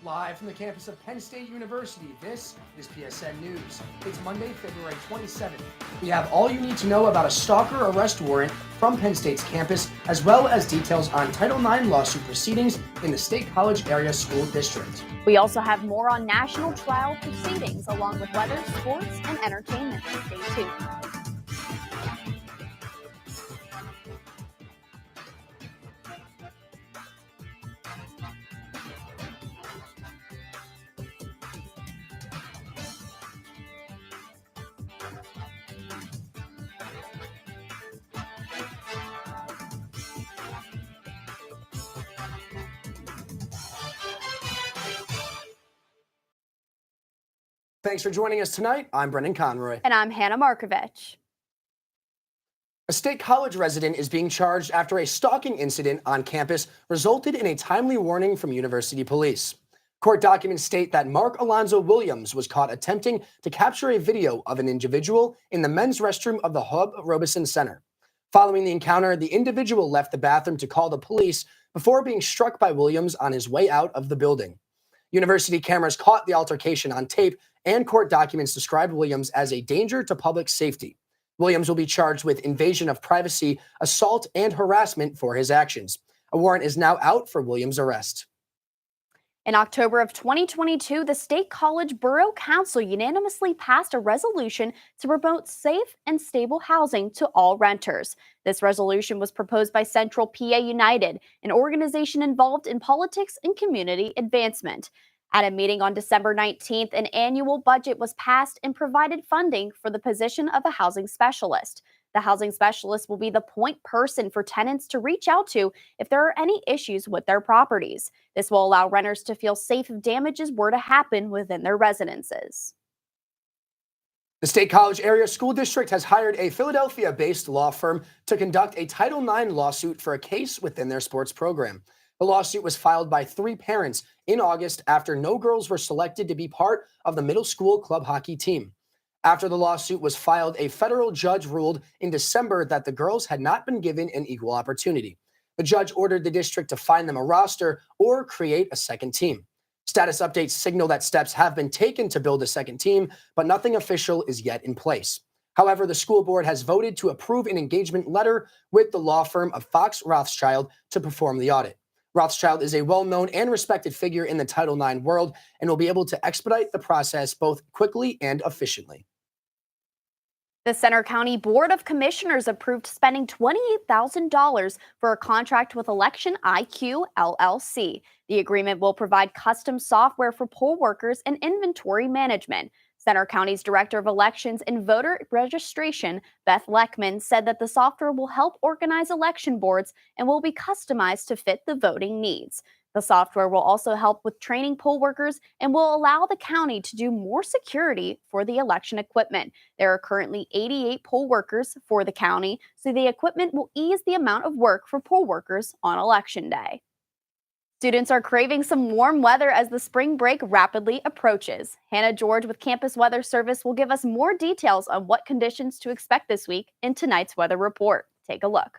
Live from the campus of Penn State University, this is PSN News. It's Monday, February 27th. We have all you need to know about a stalker arrest warrant from Penn State's campus, as well as details on Title IX lawsuit proceedings in the State College Area School District. We also have more on national trial proceedings, along with weather, sports, and entertainment. Stay tuned. Thanks for joining us tonight. I'm Brendan Conroy. And I'm Hannah Markovich. A State College resident is being charged after a stalking incident on campus resulted in a timely warning from University Police. Court documents state that Mark Alonzo Williams was caught attempting to capture a video of an individual in the men's restroom of the Hub Robeson Center. Following the encounter, the individual left the bathroom to call the police before being struck by Williams on his way out of the building. University cameras caught the altercation on tape, and court documents described Williams as a danger to public safety. Williams will be charged with invasion of privacy, assault, and harassment for his actions. A warrant is now out for Williams' arrest. In October of 2022, the State College Borough Council unanimously passed a resolution to promote safe and stable housing to all renters. This resolution was proposed by Central PA United, an organization involved in politics and community advancement. At a meeting on December 19th, an annual budget was passed and provided funding for the position of a housing specialist. The housing specialist will be the point person for tenants to reach out to if there are any issues with their properties. This will allow renters to feel safe if damages were to happen within their residences. The State College Area School District has hired a Philadelphia-based law firm to conduct a Title IX lawsuit for a case within their sports program. The lawsuit was filed by 3 parents in August after no girls were selected to be part of the middle school club hockey team. After the lawsuit was filed, a federal judge ruled in December that the girls had not been given an equal opportunity. The judge ordered the district to find them a roster or create a second team. Status updates signal that steps have been taken to build a second team, but nothing official is yet in place. However, the school board has voted to approve an engagement letter with the law firm of Fox Rothschild to perform the audit. Rothschild is a well-known and respected figure in the Title IX world and will be able to expedite the process both quickly and efficiently. The Center County Board of Commissioners approved spending $28,000 for a contract with Election IQ LLC. The agreement will provide custom software for poll workers and inventory management. Center County's Director of Elections and Voter Registration, Beth Leckman, said that the software will help organize election boards and will be customized to fit the voting needs. The software will also help with training poll workers and will allow the county to do more security for the election equipment. There are currently 88 poll workers for the county, so the equipment will ease the amount of work for poll workers on Election Day. Students are craving some warm weather as the spring break rapidly approaches. Hannah George with Campus Weather Service will give us more details on what conditions to expect this week in tonight's weather report. Take a look.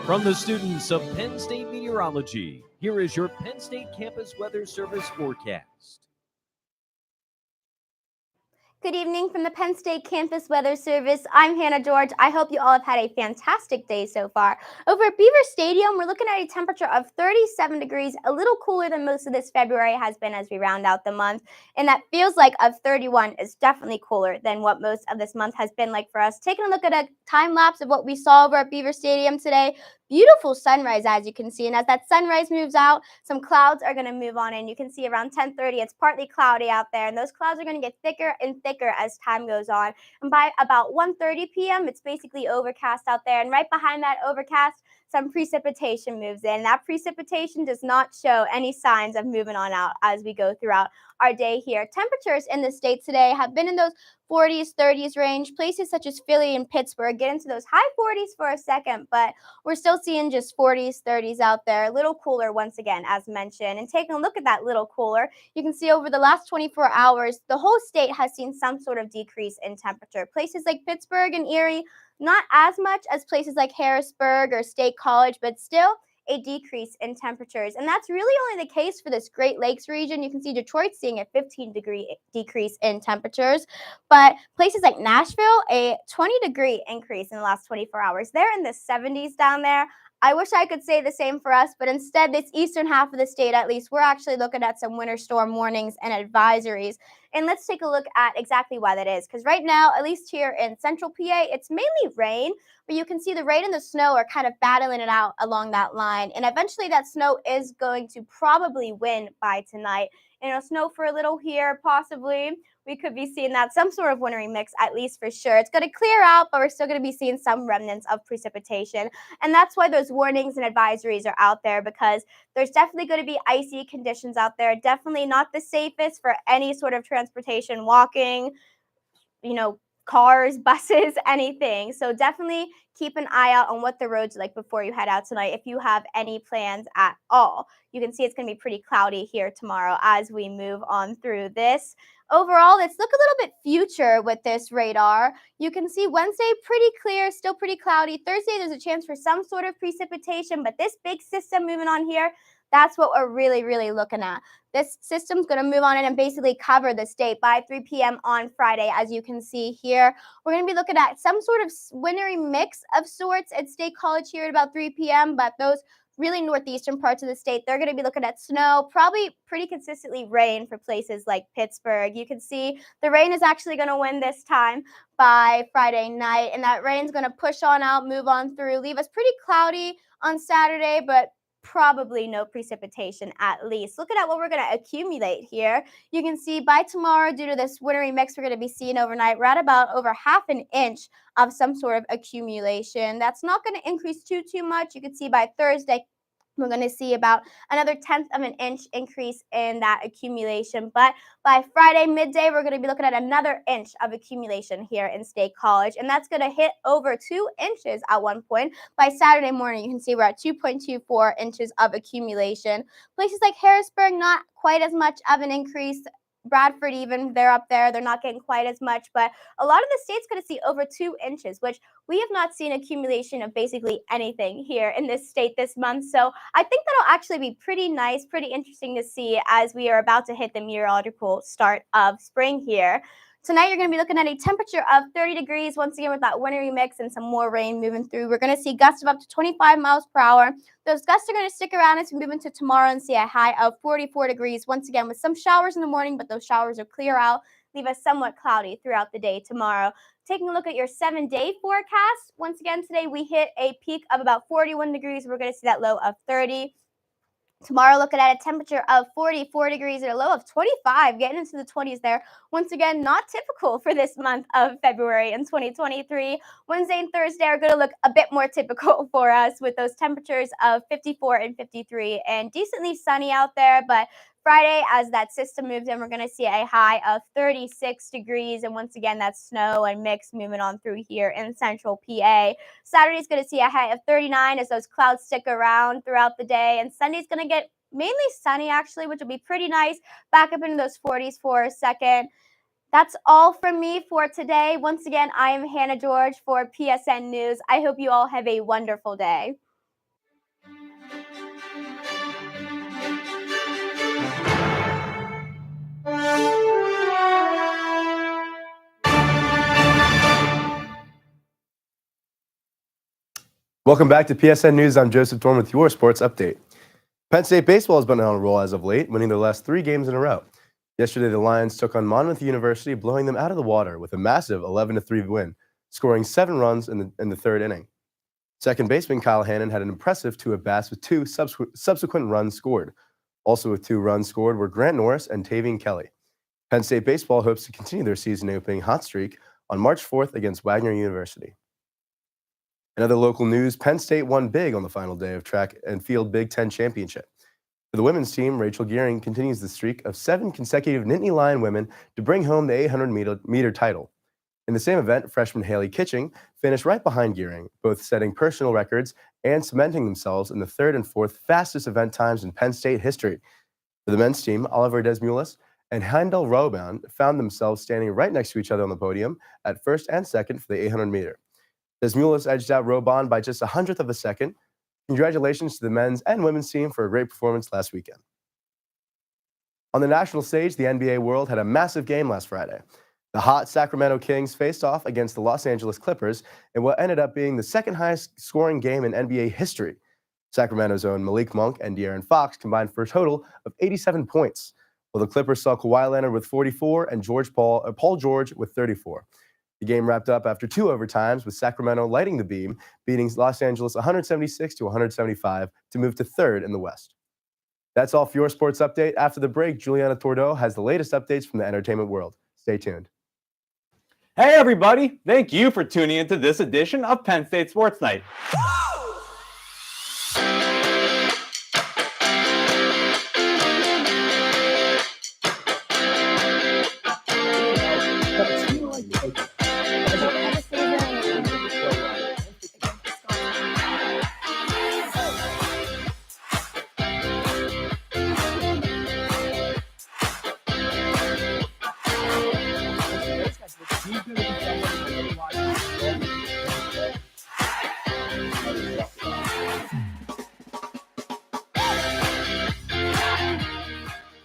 From the students of Penn State Meteorology, here is your Penn State Campus Weather Service forecast. Good evening from the Penn State Campus Weather Service. I'm Hannah George. I hope you all have had a fantastic day so far. Over at Beaver Stadium, we're looking at a temperature of 37 degrees, a little cooler than most of this February has been as we round out the month. And that feels like of 31 is definitely cooler than what most of this month has been like for us. Taking a look at a time lapse of what we saw over at Beaver Stadium today. Beautiful sunrise, as you can see, and as that sunrise moves out, some clouds are going to move on in. You can see around 10:30, it's partly cloudy out there, and those clouds are going to get thicker and thicker as time goes on. And by about 1:30 p.m., it's basically overcast out there, and right behind that overcast, some precipitation moves in. That precipitation does not show any signs of moving on out as we go throughout our day here. Temperatures in the state today have been in those 40s, 30s range. Places such as Philly and Pittsburgh get into those high 40s for a second, but we're still seeing just 40s, 30s out there. A little cooler once again, as mentioned. And taking a look at that little cooler, you can see over the last 24 hours, the whole state has seen some sort of decrease in temperature. Places like Pittsburgh and Erie, Not as much as places like Harrisburg or State College, but still a decrease in temperatures. And that's really only the case for this Great Lakes region. You can see Detroit seeing a 15-degree decrease in temperatures, but places like Nashville, a 20-degree increase in the last 24 hours. They're in the 70s down there. I wish I could say the same for us, but instead, this eastern half of the state, at least, we're actually looking at some winter storm warnings and advisories. And let's take a look at exactly why that is. Because right now, at least here in central PA, it's mainly rain, but you can see the rain and the snow are kind of battling it out along that line. And eventually, that snow is going to probably win by tonight. And it'll snow for a little here, possibly. We could be seeing that some sort of wintry mix, at least for sure. It's going to clear out, but we're still going to be seeing some remnants of precipitation. And that's why those warnings and advisories are out there, because there's definitely going to be icy conditions out there. Definitely not the safest for any sort of transportation, walking, cars, buses, anything. So definitely keep an eye out on what the roads are like before you head out tonight if you have any plans at all. You can see it's going to be pretty cloudy here tomorrow as we move on through this. Overall, let's look a little bit future with this radar. You can see Wednesday pretty clear, still pretty cloudy. Thursday, there's a chance for some sort of precipitation, but this big system moving on here, that's what we're really, really looking at. This system's going to move on in and basically cover the state by 3 p.m. on Friday, as you can see here. We're going to be looking at some sort of wintry mix of sorts at State College here at about 3 p.m., but those really northeastern parts of the state, they're going to be looking at snow, probably pretty consistently rain for places like Pittsburgh. You can see the rain is actually going to win this time by Friday night, and that rain's going to push on out, move on through, leave us pretty cloudy on Saturday, but probably no precipitation at least. Looking at what we're going to accumulate here, you can see by tomorrow, due to this wintry mix we're going to be seeing overnight, we're at about over half an inch of some sort of accumulation. That's not going to increase too much. You can see by Thursday, we're going to see about another 1/10 of an inch increase in that accumulation. But by Friday midday, we're going to be looking at another inch of accumulation here in State College. And that's going to hit over 2 inches at one point. By Saturday morning, you can see we're at 2.24 inches of accumulation. Places like Harrisburg, not quite as much of an increase. Bradford, even, they're up there. They're not getting quite as much. But a lot of the state's going to see over 2 inches, which we have not seen accumulation of basically anything here in this state this month. So I think that'll actually be pretty nice, pretty interesting to see as we are about to hit the meteorological start of spring here. Tonight, you're going to be looking at a temperature of 30 degrees, once again with that wintry mix and some more rain moving through. We're going to see gusts of up to 25 miles per hour. Those gusts are going to stick around as we move into tomorrow and see a high of 44 degrees, once again with some showers in the morning, but those showers will clear out, leave us somewhat cloudy throughout the day tomorrow. Taking a look at your 7-day forecast, once again today we hit a peak of about 41 degrees. We're going to see that low of 30. Tomorrow, looking at a temperature of 44 degrees and a low of 25, getting into the 20s there. Once again, not typical for this month of February in 2023. Wednesday and Thursday are going to look a bit more typical for us with those temperatures of 54 and 53 and decently sunny out there. But Friday, as that system moves in, we're going to see a high of 36 degrees. And once again, that's snow and mix moving on through here in central PA. Saturday's going to see a high of 39 as those clouds stick around throughout the day. And Sunday's going to get mainly sunny, actually, which will be pretty nice. Back up into those 40s for a second. That's all from me for today. Once again, I am Hannah George for PSN News. I hope you all have a wonderful day. Welcome back to PSN News. I'm Joseph Dorn with your sports update. Penn State baseball has been on a roll as of late, winning their last 3 games in a row. Yesterday, the Lions took on Monmouth University, blowing them out of the water with a massive 11-3 win, scoring 7 runs in the 3rd inning. Second baseman Kyle Hannon had an impressive 2 at-bats with 2 subsequent runs scored. Also with 2 runs scored were Grant Norris and Tavian Kelly. Penn State baseball hopes to continue their season-opening hot streak on March 4th against Wagner University. In other local news, Penn State won big on the final day of track and field Big Ten championship. For the women's team, Rachel Gearing continues the streak of 7 consecutive Nittany Lion women to bring home the 800-meter title. In the same event, freshman Haley Kitching finished right behind Gearing, both setting personal records and cementing themselves in the 3rd and 4th fastest event times in Penn State history. For the men's team, Oliver Desmulis and Heindel Roban found themselves standing right next to each other on the podium at 1st and 2nd for the 800-meter. Desmulis edged out Roban by just a hundredth of a second. Congratulations to the men's and women's team for a great performance last weekend. On the national stage, the NBA world had a massive game last Friday. The hot Sacramento Kings faced off against the Los Angeles Clippers in what ended up being the second highest scoring game in NBA history. Sacramento's own Malik Monk and De'Aaron Fox combined for a total of 87 points, while the Clippers saw Kawhi Leonard with 44 and Paul George with 34. The game wrapped up after 2 overtimes, with Sacramento lighting the beam, beating Los Angeles 176 to 175 to move to third in the West. That's all for your sports update. After the break, Juliana Tordo has the latest updates from the entertainment world. Stay tuned. Hey everybody, thank you for tuning into this edition of Penn State Sports Night.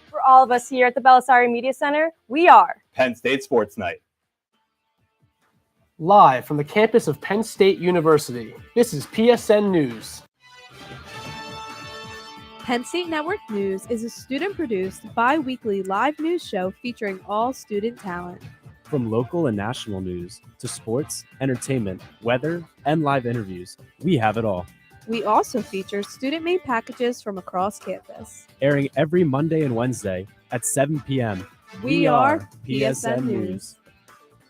For all of us here at the Belisari Media Center, we are Penn State Sports Night. Live from the campus of Penn State University, this is PSN News. Penn State Network News is a student-produced, bi-weekly live news show featuring all student talent. From local and national news to sports, entertainment, weather, and live interviews, we have it all. We also feature student-made packages from across campus. Airing every Monday and Wednesday at 7 p.m. We are PSN News.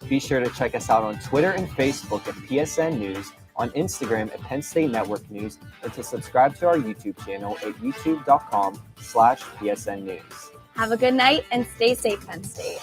Be sure to check us out on Twitter and Facebook at PSN News, on Instagram at Penn State Network News, and to subscribe to our YouTube channel at youtube.com/PSN News. Have a good night and stay safe, Penn State.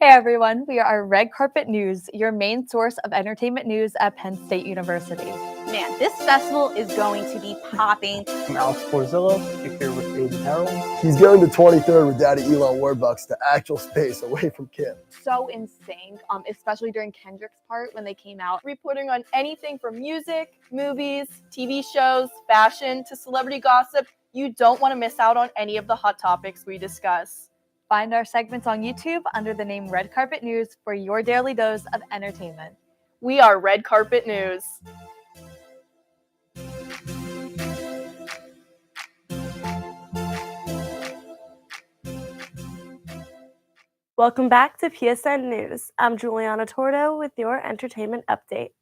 Hey everyone, we are Red Carpet News, your main source of entertainment news at Penn State University. Man, this festival is going to be popping. I'm Alex Porzillo, here with Aiden Harold. He's going to 23rd with Daddy Elon Warbucks to actual space away from Kim. So insane, especially during Kendrick's part when they came out. reporting on anything from music, movies, TV shows, fashion, to celebrity gossip. You don't want to miss out on any of the hot topics we discuss. Find our segments on YouTube under the name Red Carpet News for your daily dose of entertainment. We are Red Carpet News. Welcome back to PSN News. I'm Juliana Tordo with your entertainment update.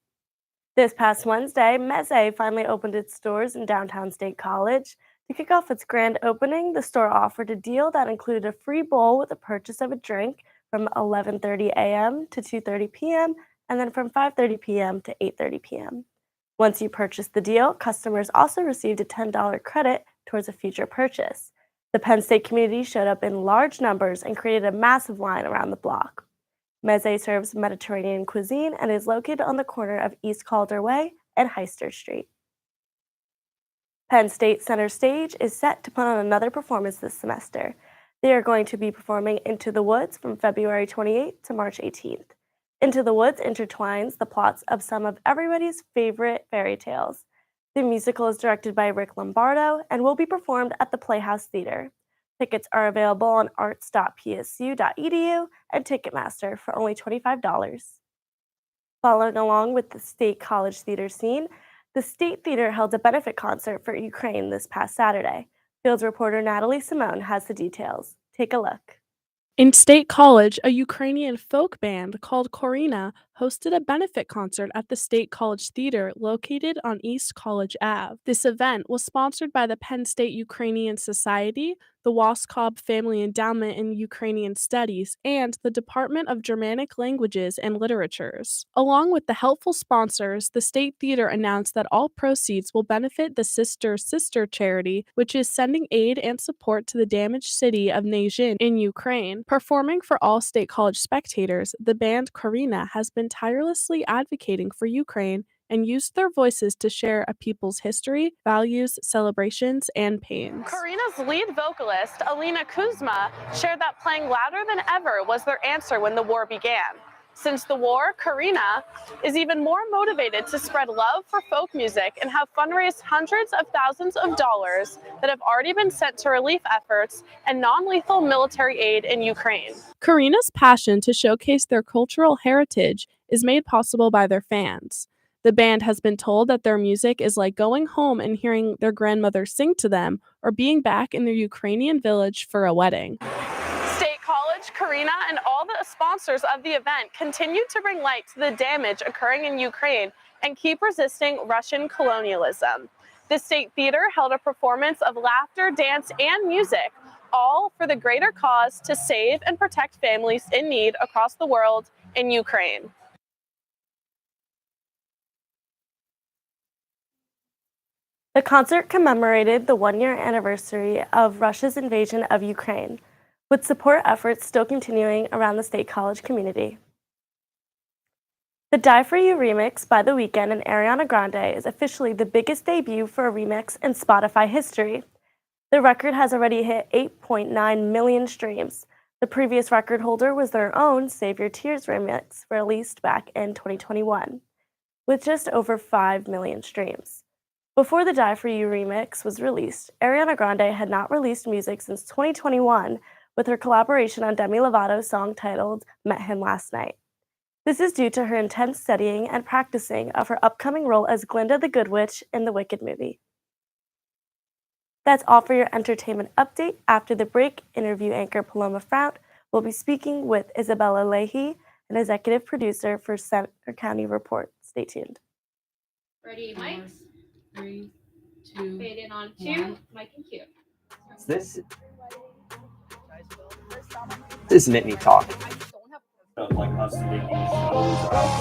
This past Wednesday, Meze finally opened its doors in downtown State College. To kick off its grand opening, the store offered a deal that included a free bowl with the purchase of a drink from 11:30 a.m. to 2:30 p.m. and then from 5:30 p.m. to 8:30 p.m. Once you purchased the deal, customers also received a $10 credit towards a future purchase. The Penn State community showed up in large numbers and created a massive line around the block. Meze serves Mediterranean cuisine and is located on the corner of East Calder Way and Heister Street. Penn State Center Stage is set to put on another performance this semester. They are going to be performing Into the Woods from February 28th to March 18th. Into the Woods intertwines the plots of some of everybody's favorite fairy tales. The musical is directed by Rick Lombardo and will be performed at the Playhouse Theater. Tickets are available on arts.psu.edu and Ticketmaster for only $25. Following along with the State College theater scene, the State Theater held a benefit concert for Ukraine this past Saturday. Fields reporter Natalie Simone has the details. Take a look. In State College, a Ukrainian folk band called Korina hosted a benefit concert at the State College Theater located on East College Ave. This event was sponsored by the Penn State Ukrainian Society, the Woskob Family Endowment in Ukrainian Studies, and the Department of Germanic Languages and Literatures. Along with the helpful sponsors, the State Theater announced that all proceeds will benefit the Sister charity, which is sending aid and support to the damaged city of Nezhin in Ukraine. Performing for all State College spectators, the band Korina has been tirelessly advocating for Ukraine and used their voices to share a people's history, values, celebrations, and pains. Korina's lead vocalist, Alina Kuzma, shared that playing louder than ever was their answer when the war began. Since the war, Karina is even more motivated to spread love for folk music and have fundraised hundreds of thousands of dollars that have already been sent to relief efforts and non-lethal military aid in Ukraine. Karina's passion to showcase their cultural heritage is made possible by their fans. The band has been told that their music is like going home and hearing their grandmother sing to them or being back in their Ukrainian village for a wedding. State College, Karina, and all the sponsors of the event continue to bring light to the damage occurring in Ukraine and keep resisting Russian colonialism. The State Theater held a performance of laughter, dance, and music, all for the greater cause to save and protect families in need across the world in Ukraine. The concert commemorated the one-year anniversary of Russia's invasion of Ukraine, with support efforts still continuing around the State College community. The Die For You remix by The Weeknd and Ariana Grande is officially the biggest debut for a remix in Spotify history. The record has already hit 8.9 million streams. The previous record holder was their own Save Your Tears remix, released back in 2021, with just over 5 million streams. Before the Die For You remix was released, Ariana Grande had not released music since 2021 with her collaboration on Demi Lovato's song titled Met Him Last Night. This is due to her intense studying and practicing of her upcoming role as Glinda the Good Witch in the Wicked movie. That's all for your entertainment update. After the break, interview anchor Paloma Frount will be speaking with Isabella Leahy, an executive producer for Center County Report. Stay tuned. Ready, mics? 3, 2, fade in on 2, mic and cue. This is Nittany Talk. Like us making shows or out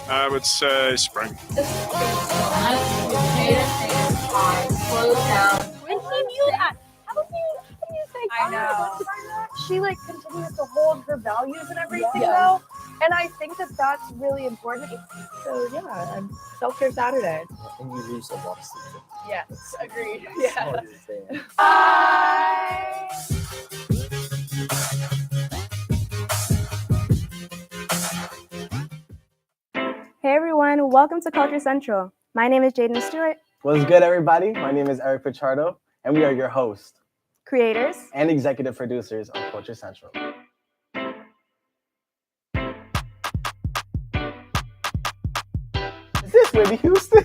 I would say spring. Slow down. And he knew that. How do you think? I know. She like continues to hold her values and everything though. And I think that that's really important. So yeah, and self-care Saturday. And you lose a lot of sleep. Yes, agreed. Yeah. Hey everyone, welcome to Culture Central. My name is Jaden Stewart. What's good, everybody? My name is Eric Pichardo, and we are your hosts, Creators, and executive producers of Culture Central. Is this Whitney Houston?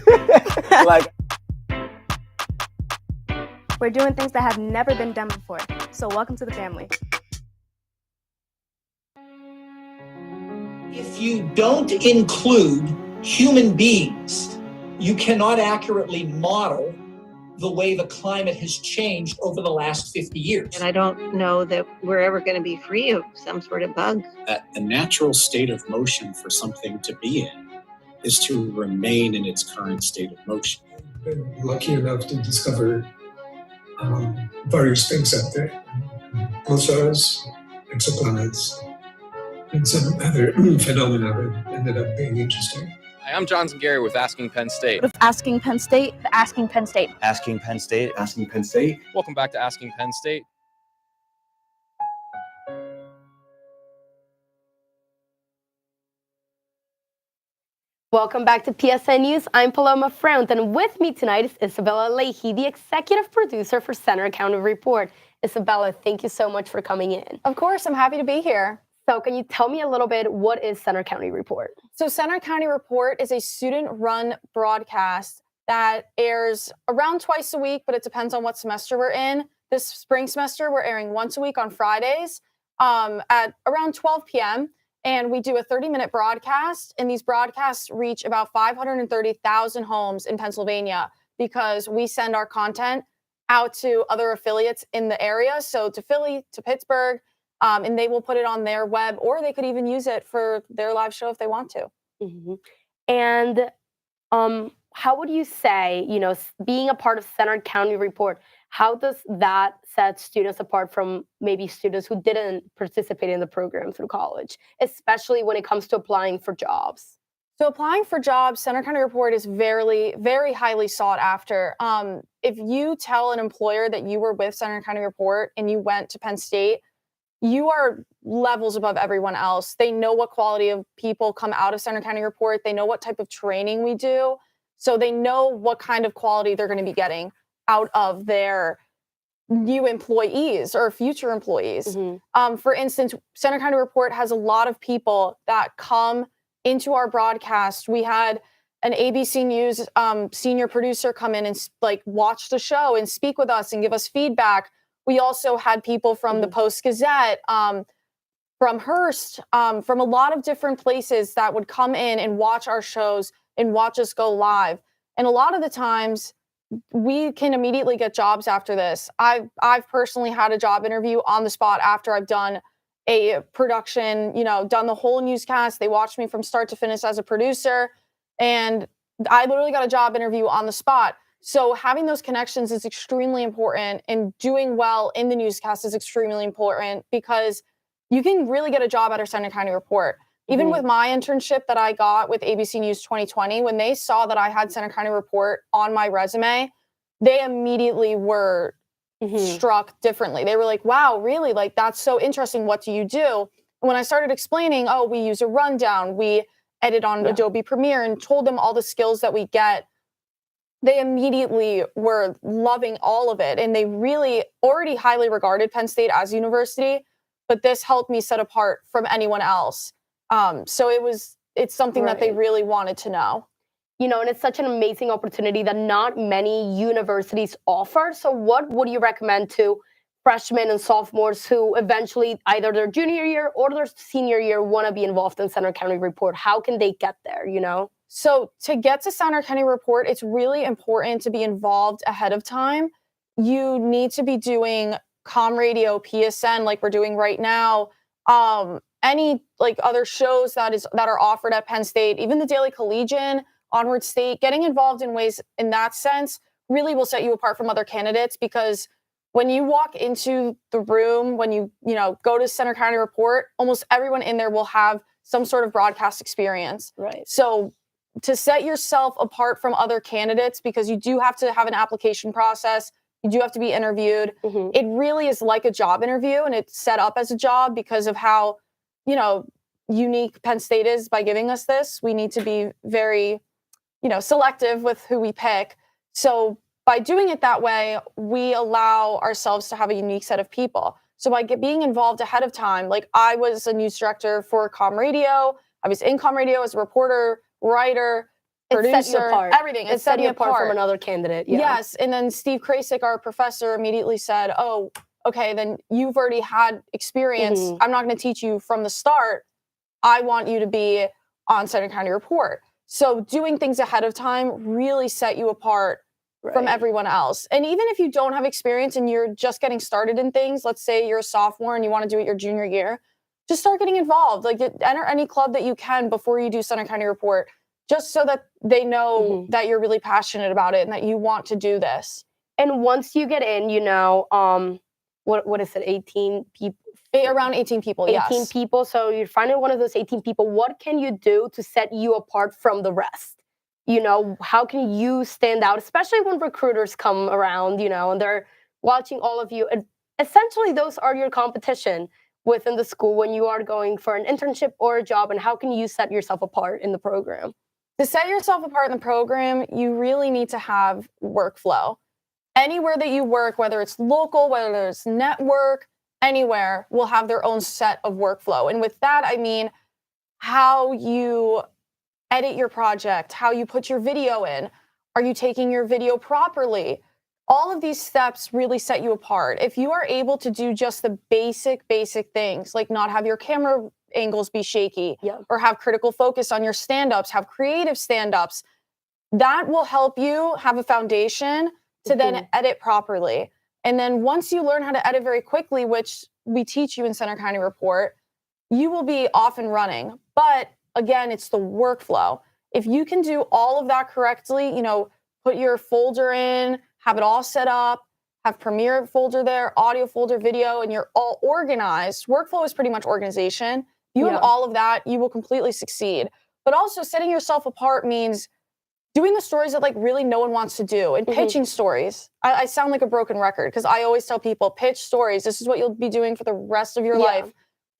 We're doing things that have never been done before, so welcome to the family. If you don't include human beings, you cannot accurately model the way the climate has changed over the last 50 years. And I don't know that we're ever going to be free of some sort of bug. That the natural state of motion for something to be in is to remain in its current state of motion. I've been lucky enough to discover various things out there. Pulsars, exoplanets, and some other phenomena that ended up being interesting. Hi, I'm Johnson Gary with Asking Penn State. With Asking Penn State, Asking Penn State. Asking Penn State. Asking Penn State. Welcome back to Asking Penn State. Welcome back to PSN News. I'm Paloma Frount, and with me tonight is Isabella Leahy, the executive producer for Center County Report. Isabella, thank you so much for coming in. Of course, I'm happy to be here. So can you tell me a little bit, what is Center County Report? So Center County Report is a student-run broadcast that airs around twice a week, but it depends on what semester we're in. This spring semester, we're airing once a week on Fridays at around 12 p.m., and we do a 30-minute broadcast, and these broadcasts reach about 530,000 homes in Pennsylvania because we send our content out to other affiliates in the area, so to Philly, to Pittsburgh, and they will put it on their web, or they could even use it for their live show if they want to. Mm-hmm. And how would you say, being a part of Center County Report, how does that set students apart from maybe students who didn't participate in the program through college, especially when it comes to applying for jobs? So applying for jobs, Center County Report is very, very highly sought after. If you tell an employer that you were with Center County Report and you went to Penn State, you are levels above everyone else. They know what quality of people come out of Center County Report. They know what type of training we do. So they know what kind of quality they're going to be getting out of their new employees or future employees. For instance, Center County Report has a lot of people that come into our broadcast. We had an ABC News senior producer come in and like watch the show and speak with us and give us feedback. We also had people from the Post Gazette, from Hearst, from a lot of different places that would come in and watch our shows and watch us go live. And a lot of the times we can immediately get jobs after this. I've personally had a job interview on the spot after I've done a production, done the whole newscast. They watched me from start to finish as a producer, and I literally got a job interview on the spot. So having those connections is extremely important, and doing well in the newscast is extremely important because you can really get a job at our Center County Report. Even with my internship that I got with ABC News 2020, when they saw that I had Center County Report on my resume, they immediately were struck differently. They were like, wow, really? Like, that's so interesting. What do you do? And when I started explaining, oh, we use a rundown, we edit on Adobe Premiere, and told them all the skills that we get, they immediately were loving all of it. And they really already highly regarded Penn State as a university, but this helped me set apart from anyone else. So it's something that they really wanted to know. And it's such an amazing opportunity that not many universities offer. So what would you recommend to freshmen and sophomores who eventually either their junior year or their senior year want to be involved in Center County Report? How can they get there, So to get to Center County Report, it's really important to be involved ahead of time. You need to be doing comm radio, PSN, like we're doing right now. Any like other shows that are offered at Penn State, even the Daily Collegian, Onward State, getting involved in ways in that sense really will set you apart from other candidates, because when you walk into the room, when you go to Center County Report, almost everyone in there will have some sort of broadcast experience. Right. So to set yourself apart from other candidates, because you do have to have an application process, you do have to be interviewed. It really is like a job interview, and it's set up as a job because of how unique Penn State is by giving us this. We need to be very, selective with who we pick. So by doing it that way, we allow ourselves to have a unique set of people. So by being involved ahead of time, like I was a news director for comm radio. I was in comm radio as a reporter, writer, producer, set you apart. Everything. It set you apart from another candidate. Yeah. Yes. And then Steve Krasik, our professor, immediately said, oh, okay, then you've already had experience. I'm not going to teach you from the start. I want you to be on Center County Report. So doing things ahead of time really set you apart from everyone else. And even if you don't have experience and you're just getting started in things, let's say you're a sophomore and you want to do it your junior year, just start getting involved. Like enter any club that you can before you do Center County Report, just so that they know that you're really passionate about it and that you want to do this. And once you get in, what is it, 18 people? Around 18 people, 18 people. So you're finding one of those 18 people. What can you do to set you apart from the rest? How can you stand out, especially when recruiters come around, and they're watching all of you. And essentially, those are your competition within the school when you are going for an internship or a job. And how can you set yourself apart in the program? To set yourself apart in the program, you really need to have workflow. Anywhere that you work, whether it's local, whether it's network, anywhere will have their own set of workflow. And with that, I mean how you edit your project, how you put your video in. Are you taking your video properly? All of these steps really set you apart. If you are able to do just the basic things, like not have your camera angles be shaky, or have critical focus on your stand-ups, have creative stand-ups, that will help you have a foundation to then edit properly. And then once you learn how to edit very quickly, which we teach you in Center County Report, you will be off and running. But again, it's the workflow. If you can do all of that correctly, put your folder in, have it all set up, have Premiere folder there, audio folder, video, and you're all organized. Workflow is pretty much organization. If you have all of that, you will completely succeed. But also setting yourself apart means doing the stories that really no one wants to do, and pitching stories. I sound like a broken record because I always tell people, pitch stories. This is what you'll be doing for the rest of your life.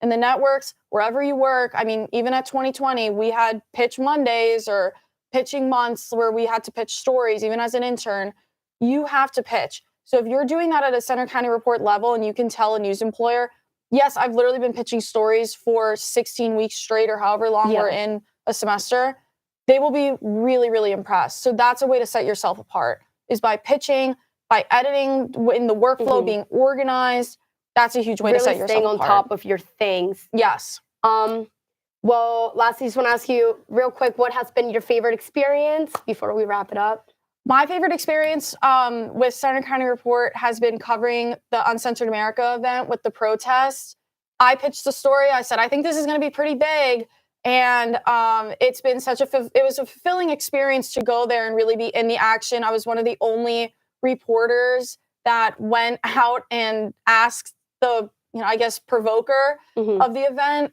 in the networks, wherever you work. I mean, even at 2020, we had pitch Mondays or pitching months where we had to pitch stories, even as an intern. You have to pitch. So if you're doing that at a Center County Report level and you can tell a news employer, yes, I've literally been pitching stories for 16 weeks straight or however long we're in a semester, they will be really, really impressed. So that's a way to set yourself apart, is by pitching, by editing in the workflow, being organized. That's a huge way to set yourself staying on apart. top of your things. Yes. Well, lastly, just want to ask you real quick, what has been your favorite experience before we wrap it up? My favorite experience with Center County Report has been covering the Uncensored America event with the protests. I pitched the story. I said, I think this is going to be pretty big. And it's been it was a fulfilling experience to go there and really be in the action. I was one of the only reporters that went out and asked the, I guess, provoker of the event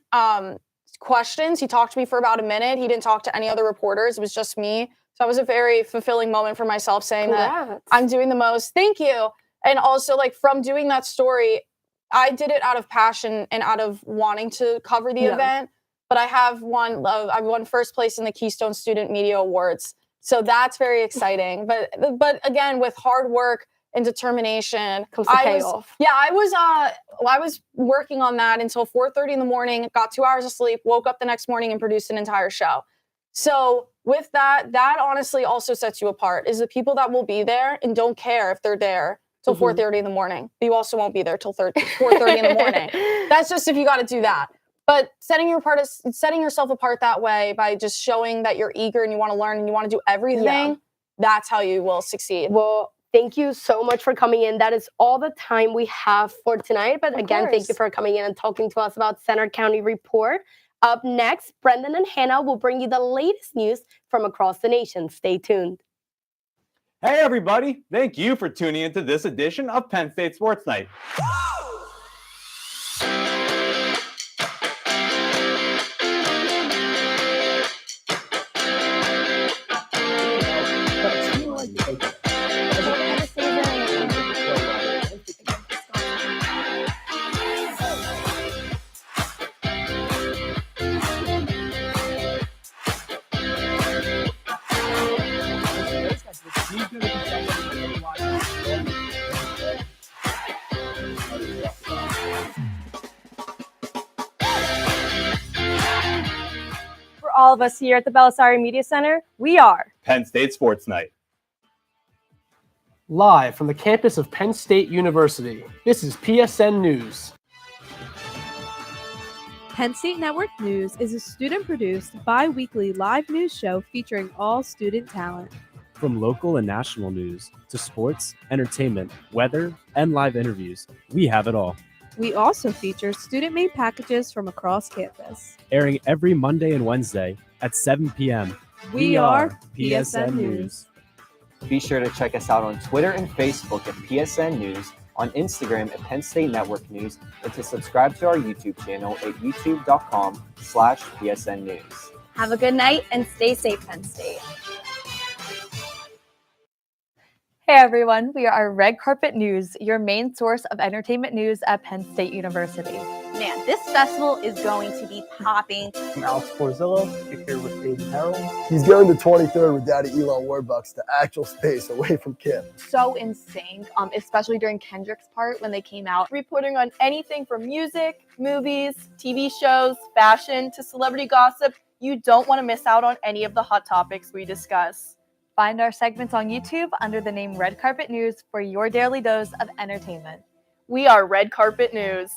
questions. He talked to me for about a minute. He didn't talk to any other reporters. It was just me. So it was a very fulfilling moment for myself, saying that I'm doing the most. Thank you. And also, like, from doing that story, I did it out of passion and out of wanting to cover the event. But I won first place in the Keystone Student Media Awards. So that's very exciting. But again, with hard work and determination, I was working on that until 4:30 in the morning, got 2 hours of sleep, woke up the next morning and produced an entire show. So with that honestly also sets you apart, is the people that will be there and don't care if they're there till 4:30 in the morning. But you also won't be there till 4:30 in the morning. That's just if you got to do that. But setting yourself apart that way by just showing that you're eager and you want to learn and you want to do everything, that's how you will succeed. Well, thank you so much for coming in. That is all the time we have for tonight. But again, thank you for coming in and talking to us about Center County Report. Up next, Brendan and Hannah will bring you the latest news from across the nation. Stay tuned. Hey, everybody. Thank you for tuning into this edition of Penn State Sports Night. For all of us here at the Belisari Media Center, we are Penn State Sports Night. Live from the campus of Penn State University, this is PSN News. Penn State Network News is a student-produced, bi-weekly live news show featuring all student talent. From local and national news to sports, entertainment, weather, and live interviews, we have it all. We also feature student-made packages from across campus. Airing every Monday and Wednesday at 7 p.m. We are PSN News. Be sure to check us out on Twitter and Facebook at PSN News, on Instagram at Penn State Network News, and to subscribe to our YouTube channel at youtube.com/PSN News. Have a good night and stay safe, Penn State. Hey everyone, we are Red Carpet News, your main source of entertainment news at Penn State University. Man, this festival is going to be popping. I'm Alex Porzillo, here with David Harold. He's going to 23rd with Daddy Elon Warbucks to actual space away from Kip. So insane, especially during Kendrick's part when they came out, reporting on anything from music, movies, TV shows, fashion, to celebrity gossip. You don't want to miss out on any of the hot topics we discuss. Find our segments on YouTube under the name Red Carpet News for your daily dose of entertainment. We are Red Carpet News.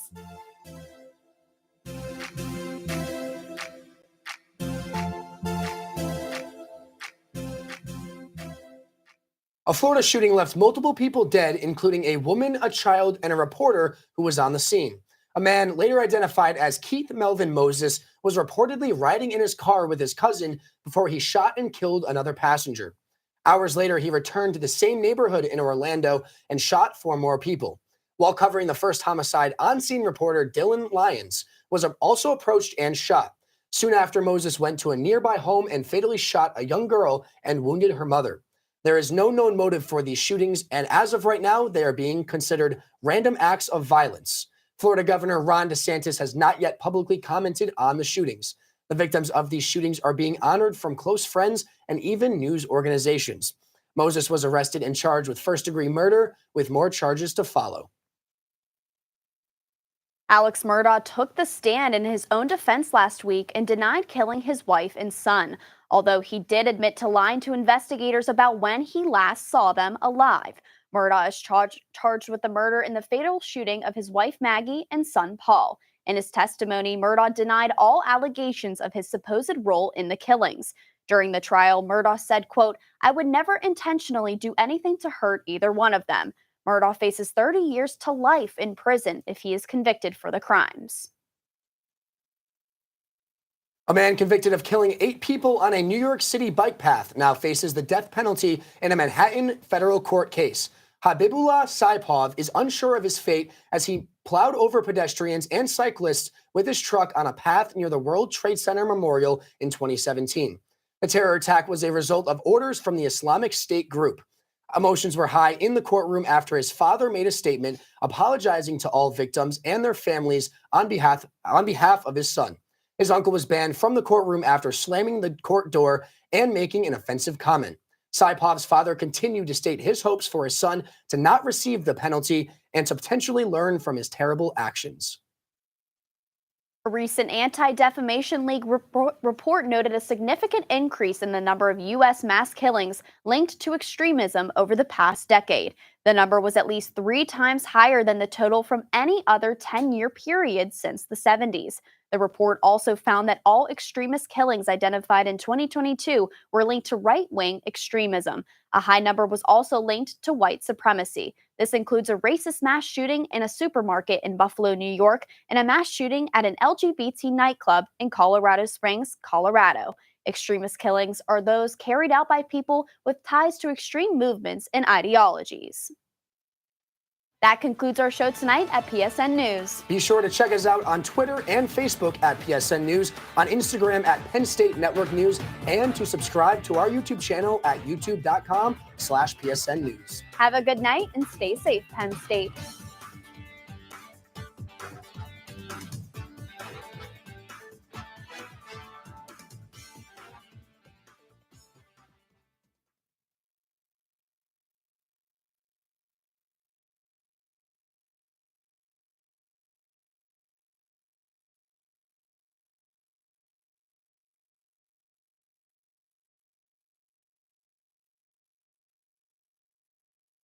A Florida shooting left multiple people dead, including a woman, a child, and a reporter who was on the scene. A man, later identified as Keith Melvin Moses, was reportedly riding in his car with his cousin before he shot and killed another passenger. Hours later, he returned to the same neighborhood in Orlando and shot 4 more people. While covering the first homicide, on-scene reporter Dylan Lyons was also approached and shot. Soon after, Moses went to a nearby home and fatally shot a young girl and wounded her mother. There is no known motive for these shootings, and as of right now, they are being considered random acts of violence. Florida Governor Ron DeSantis has not yet publicly commented on the shootings. The victims of these shootings are being honored from close friends and even news organizations. Moses was arrested and charged with first-degree murder, with more charges to follow. Alex Murdaugh took the stand in his own defense last week and denied killing his wife and son, although he did admit to lying to investigators about when he last saw them alive. Murdaugh is charged with the murder in the fatal shooting of his wife Maggie and son Paul. In his testimony, Murdaugh denied all allegations of his supposed role in the killings. During the trial, Murdaugh said, quote, "I would never intentionally do anything to hurt either one of them." Murdaugh faces 30 years to life in prison if he is convicted for the crimes. A man convicted of killing 8 people on a New York City bike path now faces the death penalty in a Manhattan federal court case. Habibullah Saipov is unsure of his fate as he plowed over pedestrians and cyclists with his truck on a path near the World Trade Center Memorial in 2017. The terror attack was a result of orders from the Islamic State group. Emotions were high in the courtroom after his father made a statement apologizing to all victims and their families on behalf of his son. His uncle was banned from the courtroom after slamming the court door and making an offensive comment. Saipov's father continued to state his hopes for his son to not receive the penalty and to potentially learn from his terrible actions. A recent Anti-Defamation League report noted a significant increase in the number of U.S. mass killings linked to extremism over the past decade. The number was at least 3 times higher than the total from any other 10-year period since the 70s. The report also found that all extremist killings identified in 2022 were linked to right-wing extremism. A high number was also linked to white supremacy. This includes a racist mass shooting in a supermarket in Buffalo, New York, and a mass shooting at an LGBT nightclub in Colorado Springs, Colorado. Extremist killings are those carried out by people with ties to extreme movements and ideologies. That concludes our show tonight at PSN News. Be sure to check us out on Twitter and Facebook at PSN News, on Instagram at Penn State Network News, and to subscribe to our YouTube channel at youtube.com/PSN News. Have a good night and stay safe, Penn State.